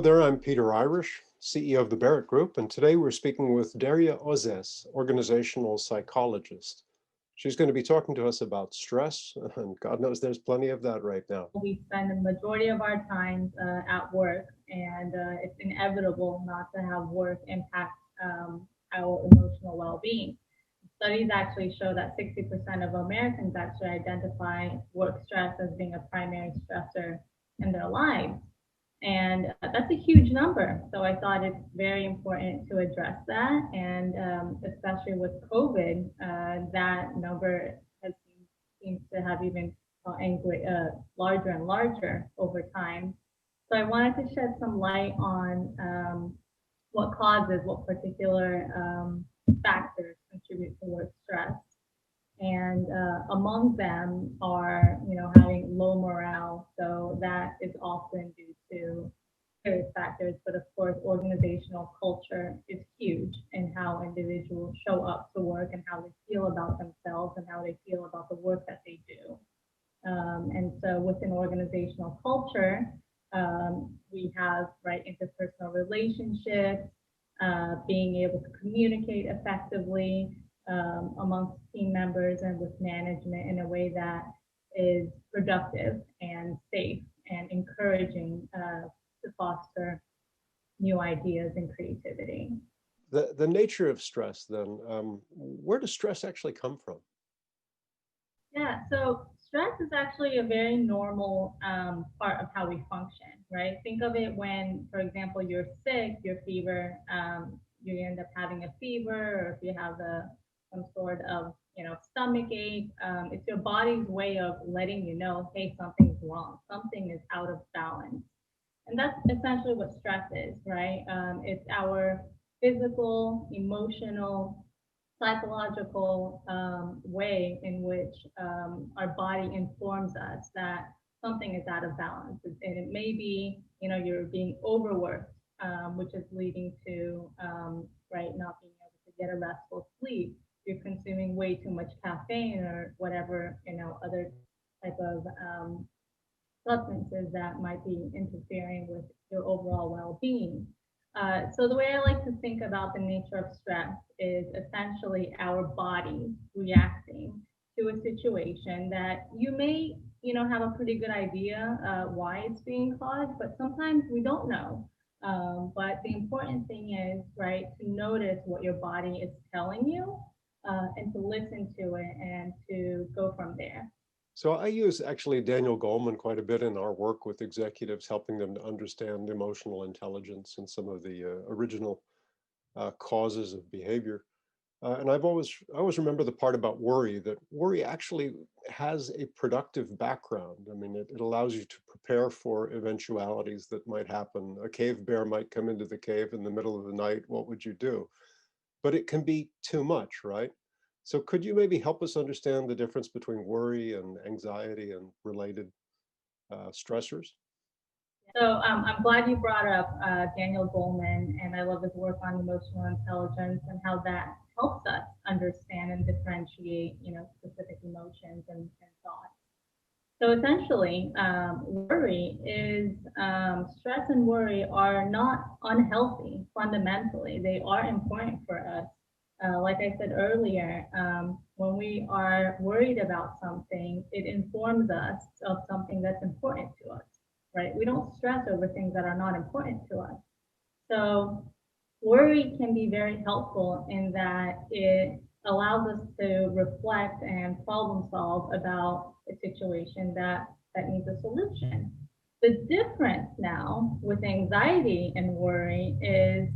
there, I'm Peter Irish, CEO of the Barrett Group, and today we're speaking with Derya Ozes, organizational psychologist. She's going to be talking to us about stress, and God knows there's plenty of that right now. We spend the majority of our time at work, and it's inevitable not to have work impact our emotional well-being. Studies actually show that 60% of Americans actually identify work stress as being a primary stressor in their lives. And that's a huge number. So I thought it's very important to address that. And especially with COVID, that number seems to have even larger and larger over time. So I wanted to shed some light on what particular factors contribute to work stress. And among them are, having low morale. So that is often due to various factors, but of course, organizational culture is huge in how individuals show up to work and how they feel about themselves and how they feel about the work that they do. And so within organizational culture, we have right interpersonal relationships, being able to communicate effectively amongst team members and with management in a way that is productive and safe and encouraging to foster new ideas and creativity. The nature of stress, then, where does stress actually come from? Yeah, so stress is actually a very normal part of how we function, right? Think of it when, for example, you're sick, your fever, you end up having a fever, or if you have some sort of, stomach ache, it's your body's way of letting you know, hey, something's wrong, something is out of balance. And that's essentially what stress is, right? It's our physical, emotional, psychological way in which our body informs us that something is out of balance. And it may be, you're being overworked, which is leading to, right, not being able to get a restful sleep. You're consuming way too much caffeine or whatever, other type of substances that might be interfering with your overall well-being. So the way I like to think about the nature of stress is essentially our body reacting to a situation that you may, have a pretty good idea why it's being caused, but sometimes we don't know. But the important thing is, right, to notice what your body is telling you and to listen to it and to go from there. So I use actually Daniel Goleman quite a bit in our work with executives, helping them to understand emotional intelligence and some of the original causes of behavior. And I always remember the part about worry, that worry actually has a productive background. I mean, it allows you to prepare for eventualities that might happen. A cave bear might come into the cave in the middle of the night. What would you do? But it can be too much, right? So could you maybe help us understand the difference between worry and anxiety and related stressors? So I'm glad you brought up Daniel Goleman, and I love his work on emotional intelligence and how that helps us understand and differentiate, specific emotions and thoughts. So essentially, worry is stress and worry are not unhealthy fundamentally. They are important for us. Like I said earlier, when we are worried about something, it informs us of something that's important to us, right? We don't stress over things that are not important to us. So worry can be very helpful in that it allows us to reflect and problem solve about a situation that needs a solution. The difference now with anxiety and worry is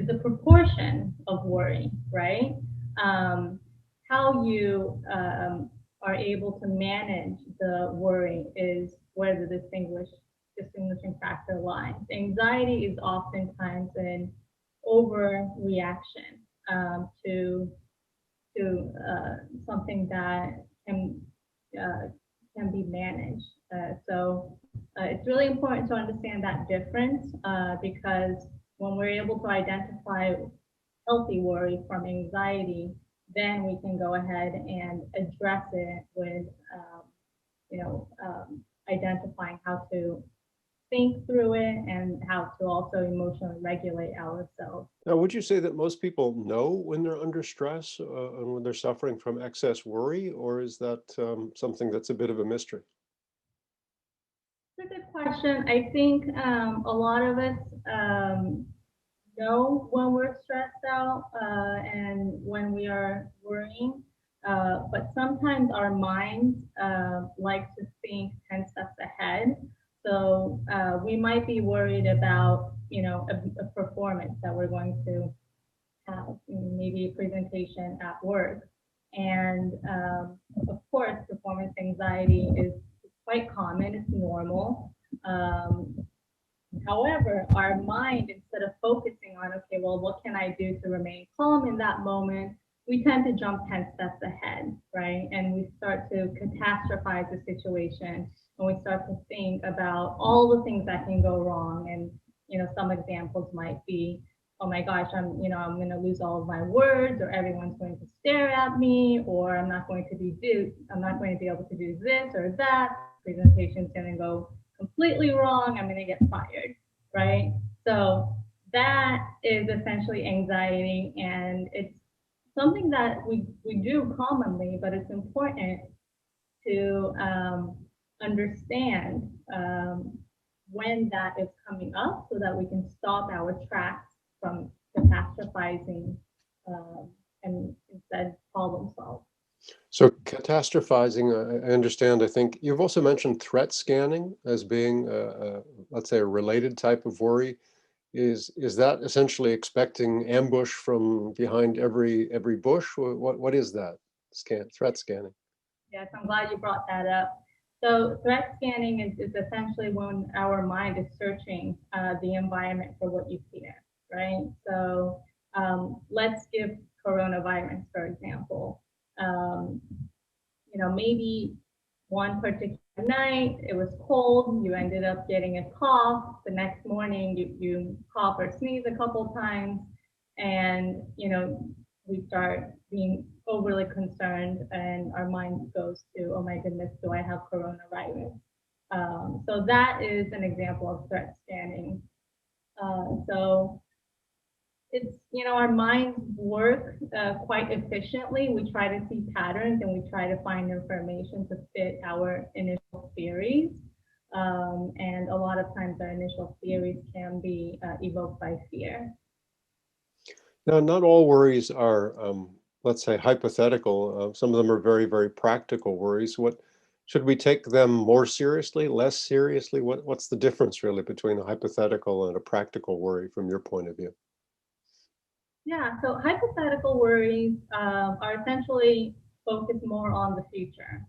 the proportion of worry, right? Um, how you are able to manage the worry is where the distinguishing factor lies. Anxiety is oftentimes an overreaction to something that uh, can be managed. So it's really important to understand that difference because when we're able to identify healthy worry from anxiety, then we can go ahead and address it with, identifying how to think through it and how to also emotionally regulate ourselves. Now, would you say that most people know when they're under stress and when they're suffering from excess worry, or is that something that's a bit of a mystery? It's a good question. I think a lot of us know when we're stressed out and when we are worrying, but sometimes our minds like to think 10 steps ahead. So we might be worried about, a performance that we're going to have, maybe a presentation at work. And of course, performance anxiety is quite common, it's normal. Um, However, our mind, instead of focusing on, okay, well, what can I do to remain calm in that moment, we tend to jump 10 steps ahead, right? And we start to catastrophize the situation and we start to think about all the things that can go wrong. And, some examples might be, oh my gosh, I'm going to lose all of my words, or everyone's going to stare at me, or I'm not going to be able to do this or that. Presentation's going to go completely wrong, I'm going to get fired, right? So that is essentially anxiety, and it's something that we do commonly, but it's important to understand when that is coming up so that we can stop our tracks from catastrophizing um, and instead problem solve. So catastrophizing, I understand. I think you've also mentioned threat scanning as being, let's say, a related type of worry. Is that essentially expecting ambush from behind every bush? What is that threat scanning? Yes, I'm glad you brought that up. So threat scanning is essentially when our mind is searching the environment for what you fear, right? So let's give coronavirus, for example. Um, maybe one particular night it was cold, you ended up getting a cough. The next morning you cough or sneeze a couple times, and we start being overly concerned, and our mind goes to, oh my goodness, do I have coronavirus? So that is an example of threat scanning. So it's, our minds work quite efficiently. We try to see patterns and we try to find information to fit our initial theories. And a lot of times our initial theories can be evoked by fear. Now, not all worries are, let's say, hypothetical. Some of them are very, very practical worries. What should we take them more seriously, less seriously? What's the difference really between a hypothetical and a practical worry from your point of view? Yeah, so hypothetical worries are essentially focused more on the future.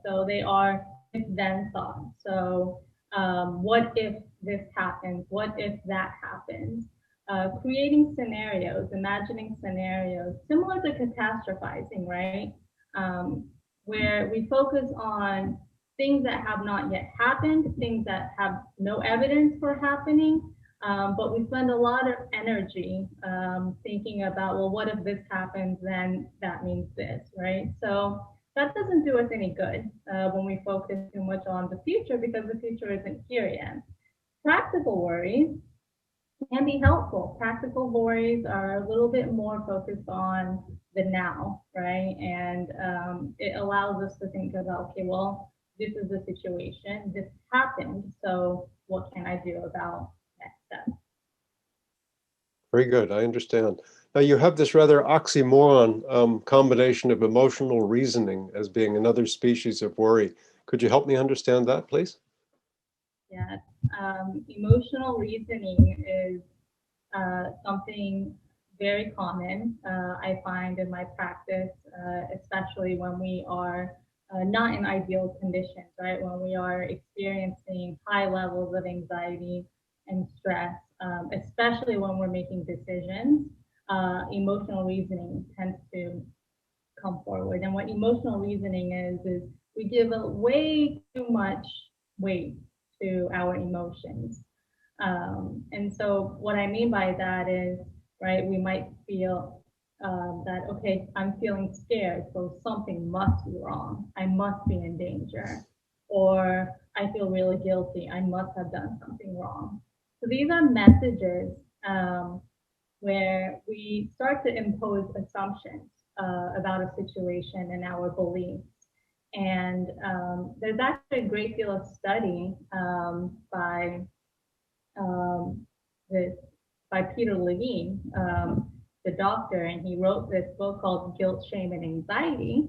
So they are if then thoughts. So what if this happens? What if that happens? Creating scenarios, imagining scenarios, similar to catastrophizing, right? Um, where we focus on things that have not yet happened, things that have no evidence for happening, but we spend a lot of energy thinking about, well, what if this happens? Then that means this, right? So that doesn't do us any good when we focus too much on the future because the future isn't here yet. Practical worries can be helpful. Practical worries are a little bit more focused on the now, right? And it allows us to think about, okay, well, this is the situation, this happened, so what can I do about next step? Very good. I understand. Now, you have this rather oxymoron combination of emotional reasoning as being another species of worry. Could you help me understand that, please? Yeah, emotional reasoning is something very common, I find in my practice, especially when we are not in ideal conditions, right? When we are experiencing high levels of anxiety and stress, especially when we're making decisions, emotional reasoning tends to come forward. And what emotional reasoning is we give a way too much weight to our emotions. And so what I mean by that is, right, we might feel that, okay, I'm feeling scared, so something must be wrong. I must be in danger. Or I feel really guilty. I must have done something wrong. So these are messages where we start to impose assumptions about a situation and our beliefs. And there's actually a great deal of study by um, this by Peter Levine, the doctor, and he wrote this book called Guilt, Shame, and Anxiety.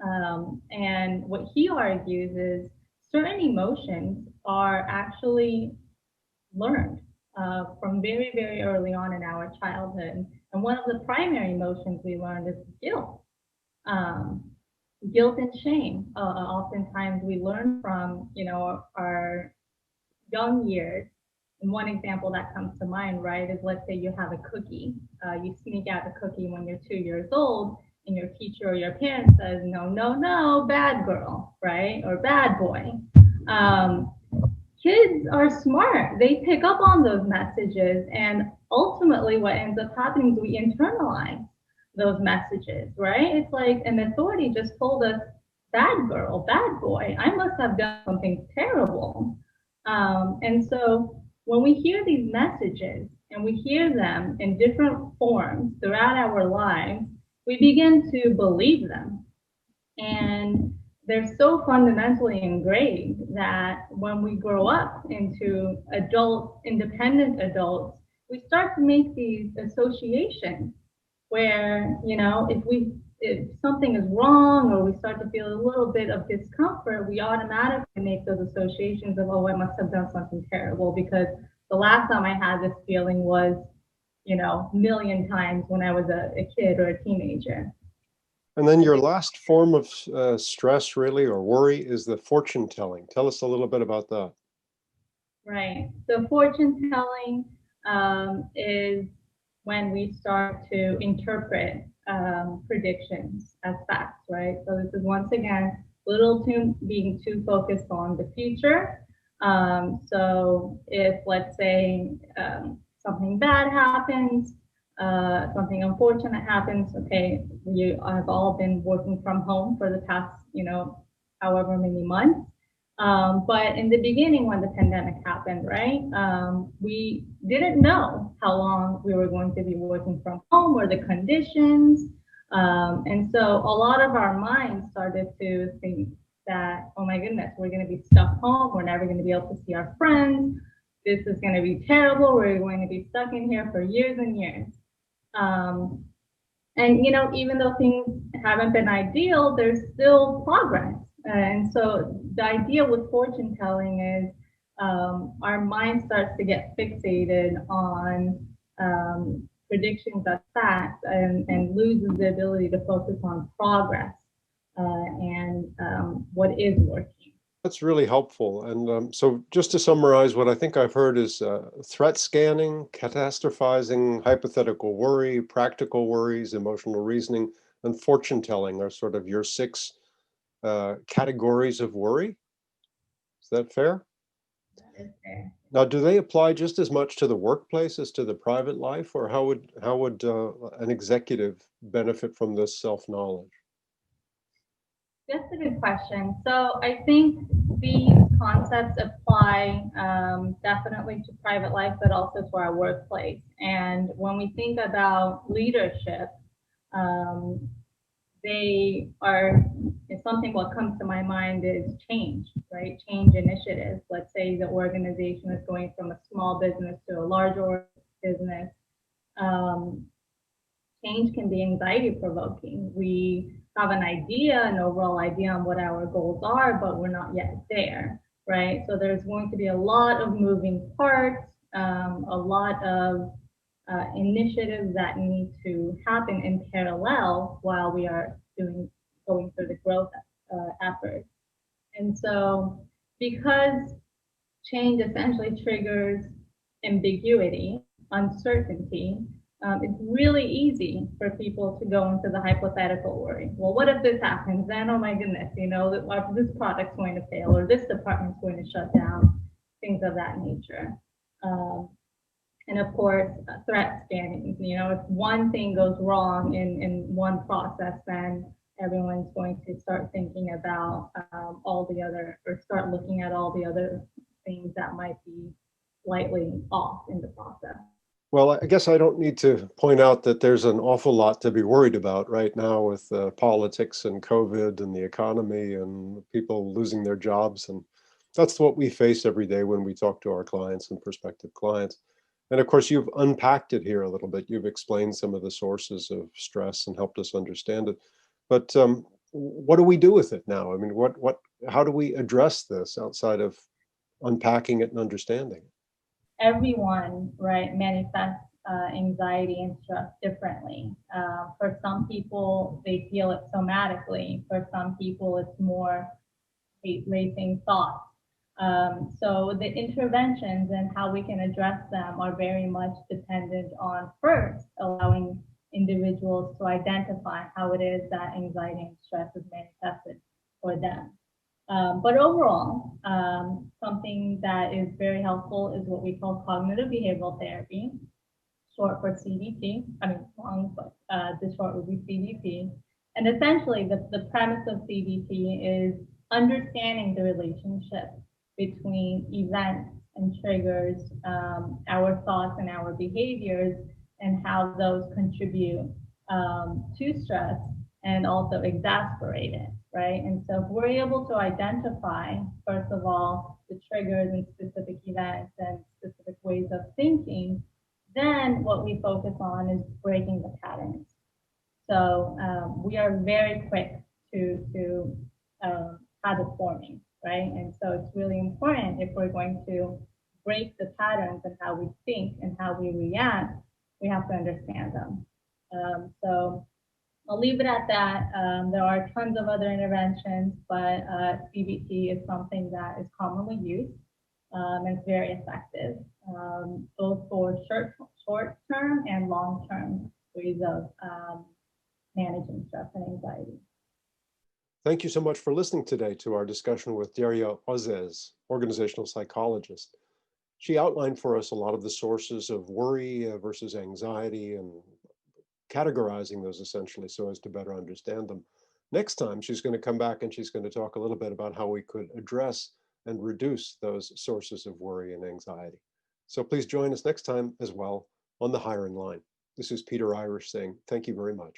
And what he argues is certain emotions are actually learned from very, very early on in our childhood. And one of the primary emotions we learned is guilt. Um, Guilt and shame. Oftentimes we learn from, our young years. And one example that comes to mind, right, is let's say you have a cookie. You sneak out a cookie when you're 2 years old, and your teacher or your parent says, no, no, no, bad girl, right, or bad boy. Um, Kids are smart. They pick up on those messages, and ultimately what ends up happening is we internalize those messages, right? It's like an authority just told us, bad girl, bad boy, I must have done something terrible. And so when we hear these messages and we hear them in different forms throughout our lives, we begin to believe them. And they're so fundamentally engraved that when we grow up into adult, independent adults, we start to make these associations where, if something is wrong or we start to feel a little bit of discomfort, we automatically make those associations of, oh, I must have done something terrible because the last time I had this feeling was, a million times when I was a kid or a teenager. And then your last form of stress, really, or worry, is the fortune telling. Tell us a little bit about that. Right. So fortune telling is when we start to interpret predictions as facts, right? So this is once again being too focused on the future. So if let's say something bad happens, something unfortunate happens, okay, we have all been working from home for the past, however many months. But in the beginning, when the pandemic happened, right, we didn't know how long we were going to be working from home or the conditions. And so a lot of our minds started to think that, oh my goodness, we're going to be stuck home. We're never going to be able to see our friends. This is going to be terrible. We're going to be stuck in here for years and years. Um, and even though things haven't been ideal, there's still progress. And so the idea with fortune telling is our mind starts to get fixated on predictions as facts, and loses the ability to focus on progress and what is working. That's really helpful. And so just to summarize, what I think I've heard is threat scanning, catastrophizing, hypothetical worry, practical worries, emotional reasoning, and fortune telling are sort of your six categories of worry. Is that fair? That is fair. Now, do they apply just as much to the workplace as to the private life, or how would an executive benefit from this self-knowledge? That's a good question. So I think these concepts apply definitely to private life, but also to our workplace. And when we think about leadership, um, they are something. What comes to my mind is change, right? Change initiatives. Let's say the organization is going from a small business to a larger business. Um, Change can be anxiety provoking. We have an idea, an overall idea on what our goals are, but we're not yet there, right? So there's going to be a lot of moving parts, a lot of initiatives that need to happen in parallel while we are going through the growth efforts. And so, because change essentially triggers ambiguity, uncertainty, it's really easy for people to go into the hypothetical worry. Well, what if this happens? Then, oh my goodness, this product's going to fail or this department's going to shut down, things of that nature. Um, and of course, threat scanning. If one thing goes wrong in one process, then everyone's going to start thinking about all the other, or start looking at all the other things that might be slightly off in the process. Well, I guess I don't need to point out that there's an awful lot to be worried about right now with politics and COVID and the economy and people losing their jobs. And that's what we face every day when we talk to our clients and prospective clients. And of course, you've unpacked it here a little bit. You've explained some of the sources of stress and helped us understand it. But what do we do with it now? I mean, how do we address this outside of unpacking it and understanding it? Everyone, right, manifests anxiety and stress differently. For some people, they feel it somatically. For some people, it's more racing thoughts. So the interventions and how we can address them are very much dependent on first allowing individuals to identify how it is that anxiety and stress is manifested for them. But overall, something that is very helpful is what we call cognitive behavioral therapy, short for CBT. I mean, long, but the short would be CBT. And essentially, the premise of CBT is understanding the relationship between events and triggers, our thoughts and our behaviors, and how those contribute to stress and also exasperate it, right? And so if we're able to identify, first of all, the triggers and specific events and specific ways of thinking, then what we focus on is breaking the patterns. So we are very quick to habit forming, right? And so it's really important if we're going to break the patterns and how we think and how we react, we have to understand them. So I'll leave it at that. There are tons of other interventions, but CBT is something that is commonly used and it's very effective, both for short term and long term ways of managing stress and anxiety. Thank you so much for listening today to our discussion with Derya Ozes, organizational psychologist. She outlined for us a lot of the sources of worry versus anxiety and categorizing those essentially so as to better understand them. Next time, she's going to come back and she's going to talk a little bit about how we could address and reduce those sources of worry and anxiety. So please join us next time as well on the Hiring Line. This is Peter Irish saying thank you very much.